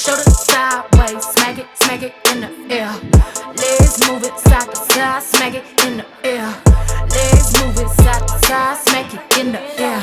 Shoulder sideways, smack it in the air. Legs move it side to side, smack it in the air. Legs move it side to side, smack it in the air.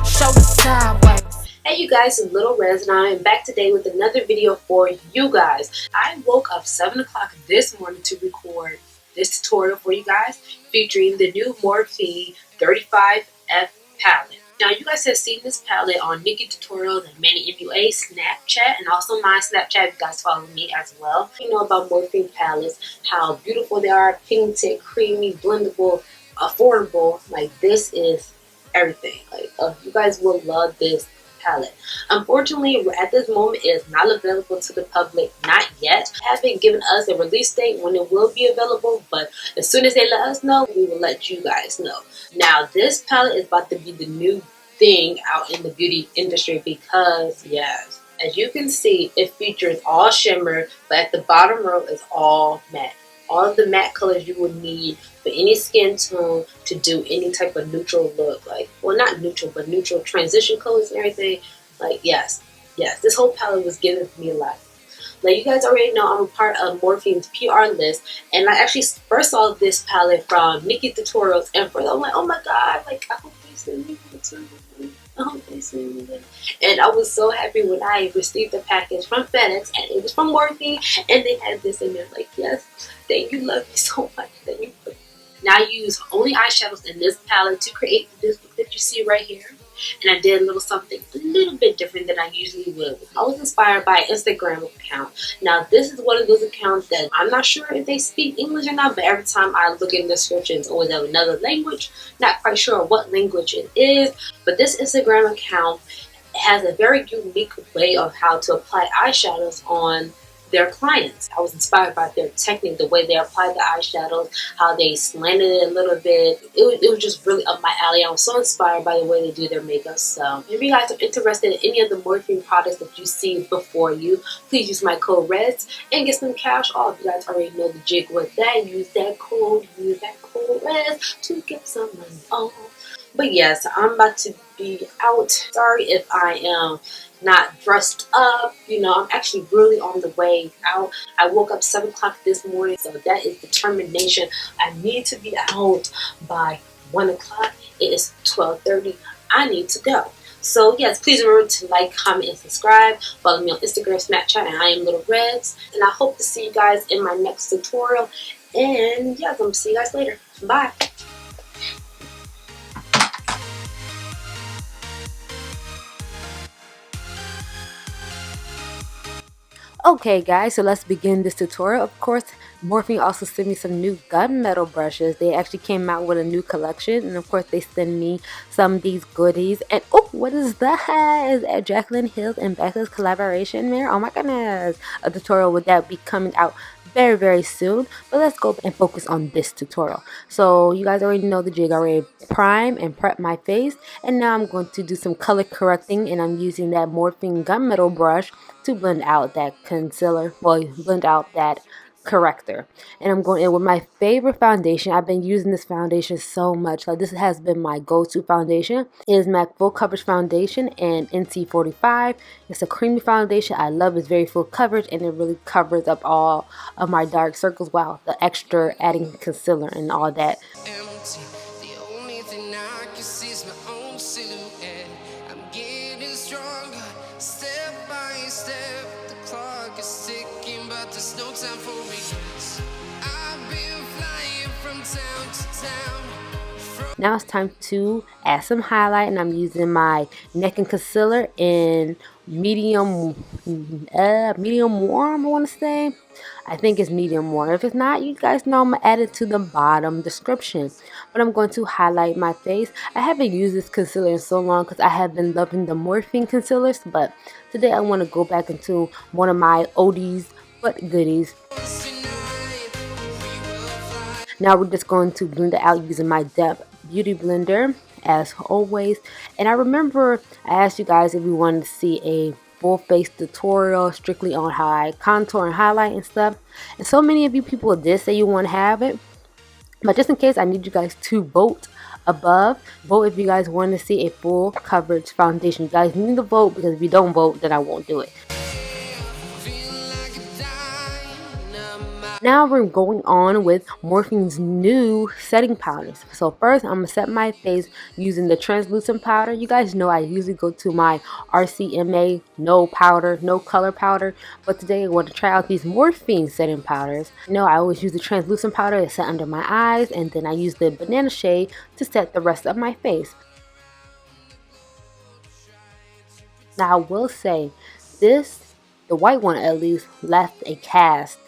Shoulder sideways. Hey you guys, it's LilRedz and I am back today with another video for you guys. I woke up 7 o'clock this morning to record this tutorial for you guys featuring the new Morphe 35F palette. Now you guys have seen this palette on Nikki Tutorials and Manny MUA Snapchat and also my Snapchat if you guys follow me as well. You know about Morphe palettes, how beautiful they are, pigmented, creamy, blendable, affordable. Like this is everything. Like you guys will love this palette. Unfortunately, at this moment, it is not available to the public, not yet. They haven't given us a release date when it will be available, but as soon as they let us know, we will let you guys know. Now, this palette is about to be the new thing out in the beauty industry because, yes, as you can see, it features all shimmer, but at the bottom row is all matte. All of the matte colors you would need for any skin tone to do any type of neutral look. Like, well, not neutral, but neutral transition colors and everything. Like, yes, this whole palette was given to me a lot. Like, you guys already know I'm a part of Morphe's PR list, and I actually first saw this palette from Nikki Tutorials, and first I'm like, oh my god, like, I hope they send me too. I hope they send me. And I was so happy when I received the package from FedEx, and it was from Morphe, and they had this in there. Like, yes, thank you, love you so much. Thank you. Now I use only eyeshadows in this palette to create this look that you see right here. And I did a little something a little bit different than I usually would. I was inspired by an Instagram account. Now this is one of those accounts that I'm not sure if they speak English or not, but every time I look in the description it's always have another language. Not quite sure what language it is, but this Instagram account has a very unique way of how to apply eyeshadows on their clients. I was inspired by their technique, the way they applied the eyeshadows, how they slanted it a little bit. It was just really up my alley. I was so inspired by the way they do their makeup. So if you guys are interested in any of the Morphe products that you see before you, please use my code REDZ and get some cash off. You guys already know the jig with that. Use that code REDZ to get some money off. But yes, I'm about to be out. Sorry if I am not dressed up. You know, I'm actually really on the way out. I woke up 7 o'clock this morning, so that is determination. I need to be out by 1 o'clock. It is 12:30. I need to go. So yes, please remember to like, comment, and subscribe. Follow me on Instagram, Snapchat, and I am LilRedz. And I hope to see you guys in my next tutorial. And yeah, I'm going to see you guys later. Bye. Okay guys, so let's begin this tutorial. Of course, Morphe also sent me some new gunmetal brushes. They actually came out with a new collection, and of course they sent me some of these goodies. And oh, what is that? Is that Jaclyn Hills and Becca's collaboration there? Oh my goodness. A tutorial with that be coming out very soon, but let's go and focus on this tutorial. So you guys already know the jig. I already prime and prep my face, and now I'm going to do some color correcting, and I'm using that Morphe gunmetal brush to blend out that concealer, well, blend out that corrector. And I'm going in with my favorite foundation. I've been using this foundation so much. Like, this has been my go-to foundation. It is MAC Full Coverage Foundation and NC45. It's a creamy foundation. I love it. It's very full coverage, and it really covers up all of my dark circles. Wow, the extra adding concealer and all that. Now it's time to add some highlight, and I'm using my neck and concealer in medium warm, I want to say. I think it's medium warm. If it's not, you guys know I'm going to add it to the bottom description. But I'm going to highlight my face. I haven't used this concealer in so long because I have been loving the Morphe concealers. But today I want to go back into one of my oldies but goodies. Now we're just going to blend it out using my Depth Beauty Blender as always. And I remember I asked you guys if you wanted to see a full face tutorial strictly on how I contour and highlight and stuff. And so many of you people did say you want to have it. But just in case, I need you guys to vote above. Vote if you guys want to see a full coverage foundation. You guys need to vote, because if you don't vote, then I won't do it. Now we're going on with Morphe's new setting powders. So first I'm going to set my face using the translucent powder. You guys know I usually go to my RCMA no powder, no color powder. But today I want to try out these Morphe setting powders. You know I always use the translucent powder to set under my eyes, and then I use the banana shade to set the rest of my face. Now I will say this, the white one at least, left a cast.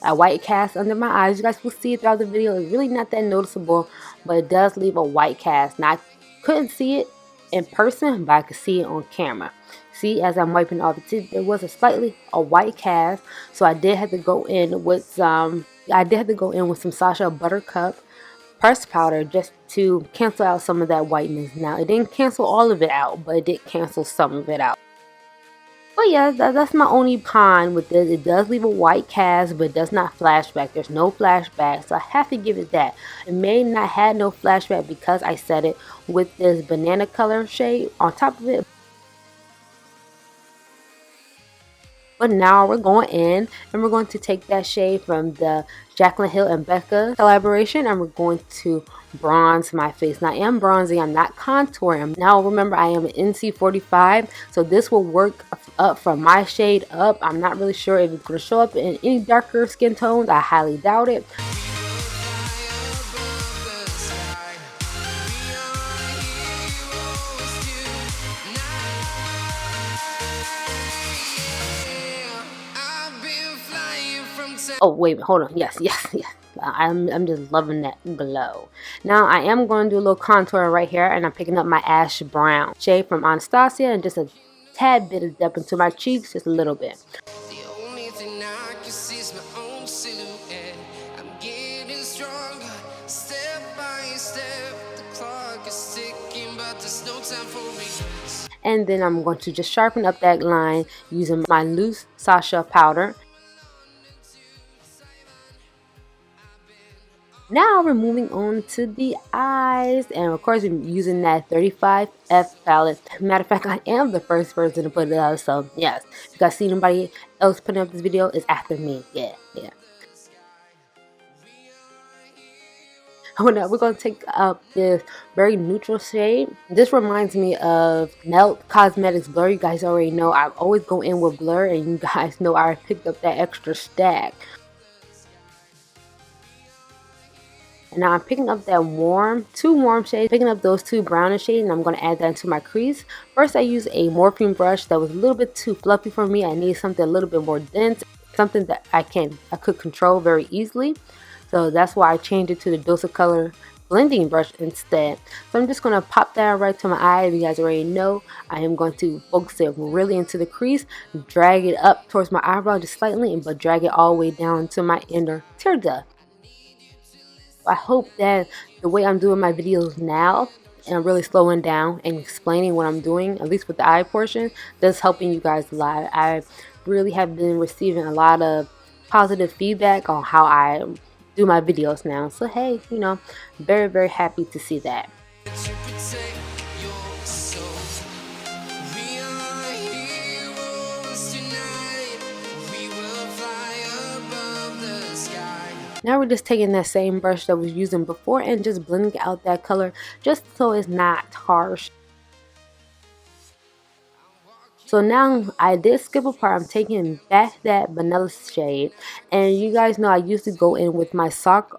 A white cast under my eyes. You guys will see it throughout the video. It's really not that noticeable, but it does leave a white cast. Now I couldn't see it in person, but I could see it on camera. See, as I'm wiping off it, there was a white cast, so I did have to go in with some Sasha Buttercup pressed powder just to cancel out some of that whiteness. Now it didn't cancel all of it out, but it did cancel some of it out. But yeah, that's my only con with this. It does leave a white cast, but it does not flashback. There's no flashback, so I have to give it that. It may not have no flashback because I set it with this banana color shade on top of it. But now we're going in and we're going to take that shade from the Jaclyn Hill and Becca collaboration, and we're going to bronze my face. Now I am bronzing, I'm not contouring. Now remember, I am an NC45, so this will work up from my shade up. I'm not really sure if it's going to show up in any darker skin tones. I highly doubt it. Oh wait, hold on. Yes. I'm just loving that glow. Now I am going to do a little contour right here, and I'm picking up my ash brown shade from Anastasia and just a tad bit of depth into my cheeks, just a little bit. The only thing I can see is my own silhouette. I'm getting stronger, step by step. The clock is ticking, but there's no time for regrets. And then I'm going to just sharpen up that line using my loose Sasha powder. Now we're moving on to the eyes, and of course we're using that 35F palette. Matter of fact, I am the first person to put it out, so yes, if you guys see anybody else putting up this video, it's after me. Yeah. Oh, now we're going to take up this very neutral shade. This reminds me of Gerard Cosmetics Blur. You guys already know I always go in with Blur, and you guys know I picked up that extra stack. Now I'm picking up that two warm shades, picking up those two brownish shades, and I'm going to add that into my crease. First I used a Morphe brush that was a little bit too fluffy for me. I needed something a little bit more dense, something that I could control very easily. So that's why I changed it to the Dose of Color blending brush instead. So I'm just going to pop that right to my eye. You guys already know I am going to focus it really into the crease, drag it up towards my eyebrow just slightly, but drag it all the way down to my inner tear duct. I hope that the way I'm doing my videos now, and I'm really slowing down and explaining what I'm doing, at least with the eye portion, that's helping you guys a lot. I really have been receiving a lot of positive feedback on how I do my videos now. So hey, you know, very, very happy to see that. Now we're just taking that same brush that I was using before and just blending out that color just so it's not harsh. So now I did skip a part. I'm taking back that vanilla shade, and you guys know I used to go in with my soft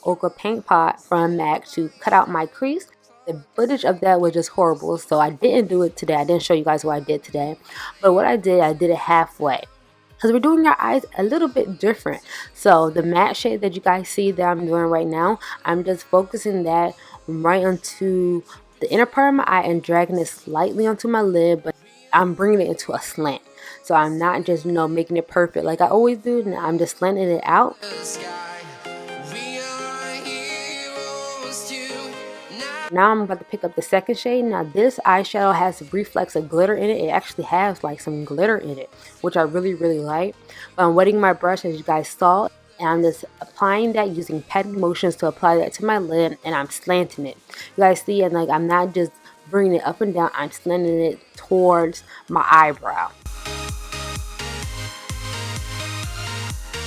ochre paint pot from MAC to cut out my crease. The footage of that was just horrible, so I didn't do it today. I didn't show you guys what I did today, but what I did it halfway. Because we're doing our eyes a little bit different. So the matte shade that you guys see that I'm doing right now, I'm just focusing that right onto the inner part of my eye and dragging it slightly onto my lid, but I'm bringing it into a slant. So I'm not just, you know, making it perfect like I always do. I'm just slanting it out. Now I'm about to pick up the second shade. Now this eyeshadow has reflex of glitter in it. It actually has like some glitter in it, which I really, really like. But I'm wetting my brush, as you guys saw, and I'm just applying that using patting motions to apply that to my lid, and I'm slanting it. You guys see, and like I'm not just bringing it up and down, I'm slanting it towards my eyebrow.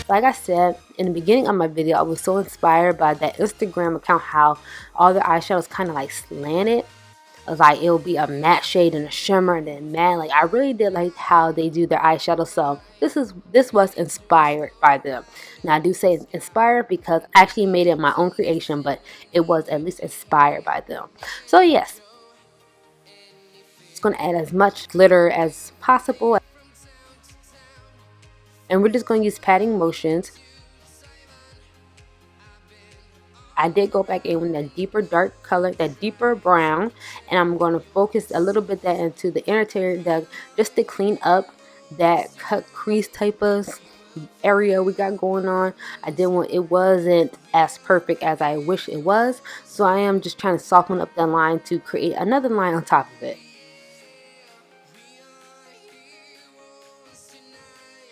Like I said in the beginning of my video, I was so inspired by that Instagram account, how all the eyeshadows kind of like slanted. Like it'll be a matte shade and a shimmer and then matte. Like I really did like how they do their eyeshadow. So this was inspired by them. Now I do say inspired because I actually made it my own creation, but it was at least inspired by them. So yes, it's gonna add as much glitter as possible, and we're just gonna use patting motions. I did go back in with that deeper dark color, that deeper brown, and I'm going to focus a little bit that into the inner tear just to clean up that cut crease type of area we got going on. It wasn't as perfect as I wish it was, so I am just trying to soften up that line to create another line on top of it.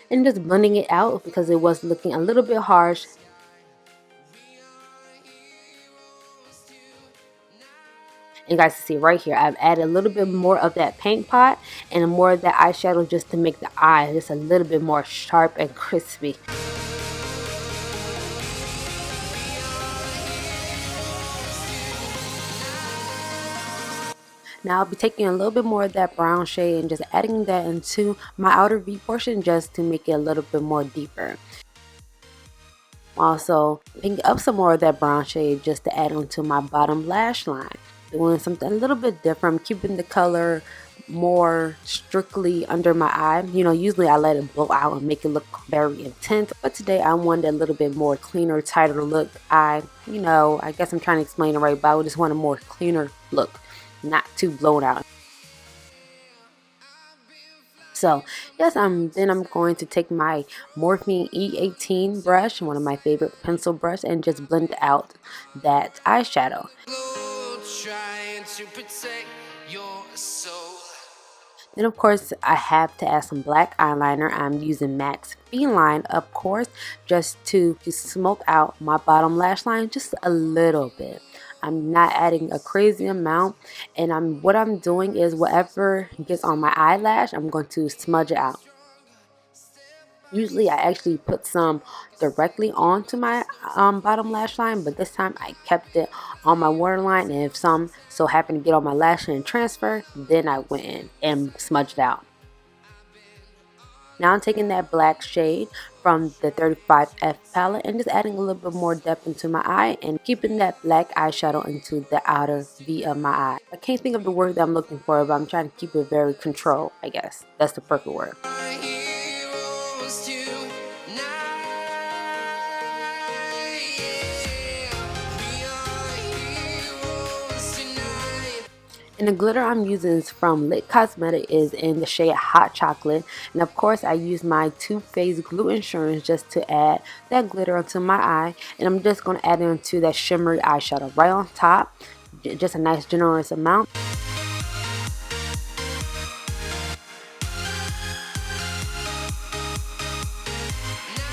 And just blending it out because it was looking a little bit harsh. And you guys can see right here, I've added a little bit more of that paint pot and more of that eyeshadow just to make the eye just a little bit more sharp and crispy. Now I'll be taking a little bit more of that brown shade and just adding that into my outer V portion just to make it a little bit more deeper. Also picking up some more of that brown shade just to add onto my bottom lash line. Doing something a little bit different, keeping the color more strictly under my eye. You know, usually I let it blow out and make it look very intense, but today I wanted a little bit more cleaner, tighter look. I guess I'm trying to explain it right, but I just want a more cleaner look, not too blown out. So yes, then I'm going to take my Morphe E18 brush, one of my favorite pencil brush, and just blend out that eyeshadow. To protect your soul. Then of course I have to add some black eyeliner. I'm using MAC's Feline, of course, just to smoke out my bottom lash line just a little bit. I'm not adding a crazy amount, and what I'm doing is whatever gets on my eyelash, I'm going to smudge it out. Usually I actually put some directly onto my bottom lash line, but this time I kept it on my waterline, and if some so happened to get on my lash and transfer, then I went in and smudged out. Now I'm taking that black shade from the 35F palette and just adding a little bit more depth into my eye and keeping that black eyeshadow into the outer V of my eye. I can't think of the word that I'm looking for, but I'm trying to keep it very controlled, I guess. That's the perfect word. And the glitter I'm using is from LilRedz Cosmetics, is in the shade Hot Chocolate. And of course I use my Too Faced Glue Insurance just to add that glitter onto my eye. And I'm just going to add it into that shimmery eyeshadow right on top. Just a nice generous amount.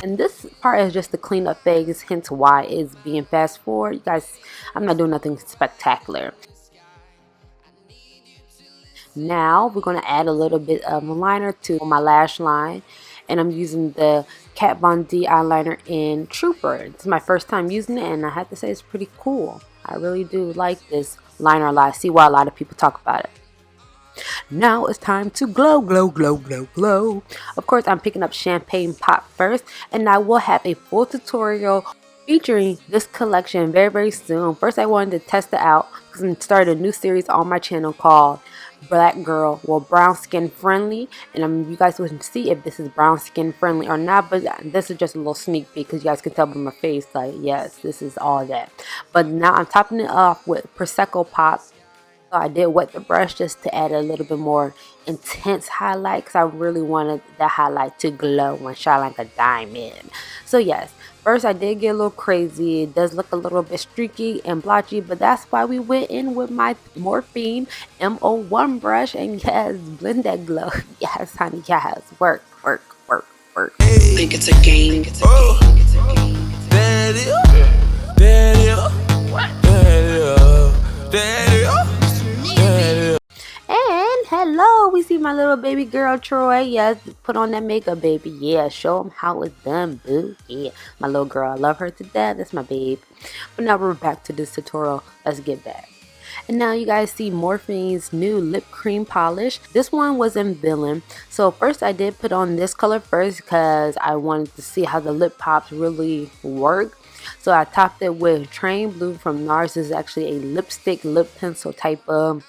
And this part is just the cleanup phase, hence why it's being fast forward. You guys, I'm not doing nothing spectacular. Now we're going to add a little bit of liner to my lash line, and I'm using the Kat Von D eyeliner in Trooper. It's my first time using it, and I have to say it's pretty cool. I really do like this liner a lot. I see why a lot of people talk about it. Now it's time to glow, glow, glow, glow, glow. Of course, I'm picking up Champagne Pop first, and I will have a full tutorial featuring this collection very, very soon. First, I wanted to test it out because I'm starting a new series on my channel called brown skin friendly, and you guys will see if this is brown skin friendly or not, but this is just a little sneak peek because you guys can tell by my face, like, yes, this is all that. But now I'm topping it off with Prosecco Pop. So I did wet the brush just to add a little bit more intense highlight because I really wanted that highlight to glow and shine like a diamond. So yes, first I did get a little crazy. It does look a little bit streaky and blotchy, but that's why we went in with my Morphe M01 brush, and yes, blend that glow. Yes, honey, yes, work, work, work, work. Think it's a game. And hello, we see my little baby girl, Troy. Yes, put on that makeup, baby. Yeah, show them how it's done, boo. Yeah, my little girl. I love her to death. That's my babe. But now we're back to this tutorial. Let's get back. And now you guys see Morphe's new lip cream polish. This one was in Villain. So first I did put on this color first because I wanted to see how the lip pops really work. So I topped it with Train Blue from NARS. This is actually a lipstick lip pencil type of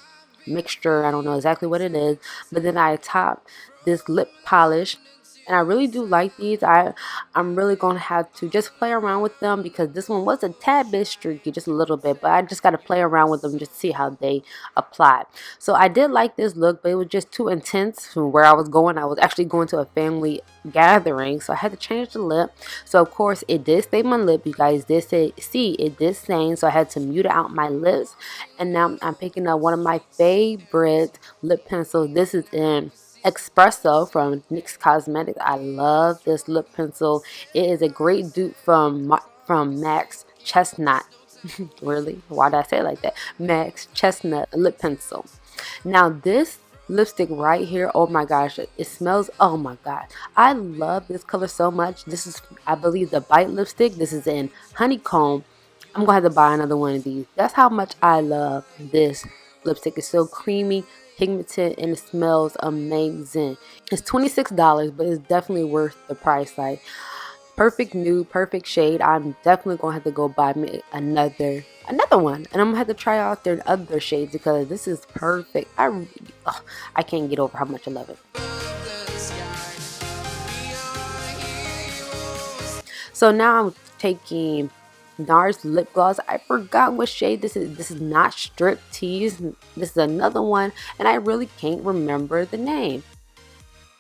mixture. I don't know exactly what it is. But then I topped this lip polish. And I really do like these. I'm really going to have to just play around with them because this one was a tad bit streaky, just a little bit. But I just got to play around with them just to see how they apply. So I did like this look, but it was just too intense from where I was going. I was actually going to a family gathering, so I had to change the lip. So of course it did stain my lip. You guys did see it did stain, so I had to mute out my lips. And now I'm picking up one of my favorite lip pencils. This is in Espresso from NYX Cosmetics. I love this lip pencil. It is a great dupe from Max Chestnut. Really? Why did I say it like that? Max Chestnut lip pencil. Now this lipstick right here, oh my gosh, it smells, oh my god, I love this color so much. This is, I believe, the Bite lipstick. This is in Honeycomb. I'm gonna have to buy another one of these. That's how much I love this lipstick. It's so creamy, pigmented, and it smells amazing. It's $26, but it's definitely worth the price. Like, perfect nude, perfect shade. I'm definitely gonna have to go buy me another one, and I'm gonna have to try out their other shades because this is perfect. I can't get over how much I love it. So now I'm taking NARS lip gloss. I forgot what shade this is. This is not Striptease. This is another one, and I really can't remember the name.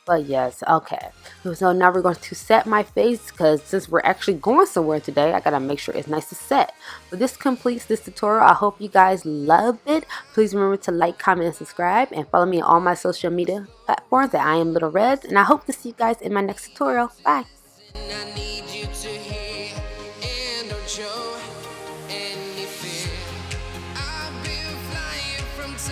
But yes, okay. So now we're going to set my face because since we're actually going somewhere today, I gotta make sure it's nice to set. But this completes this tutorial. I hope you guys loved it. Please remember to like, comment, and subscribe, and follow me on all my social media platforms that I am LilRedz. And I hope to see you guys in my next tutorial. Bye. I need you to hear and don't show.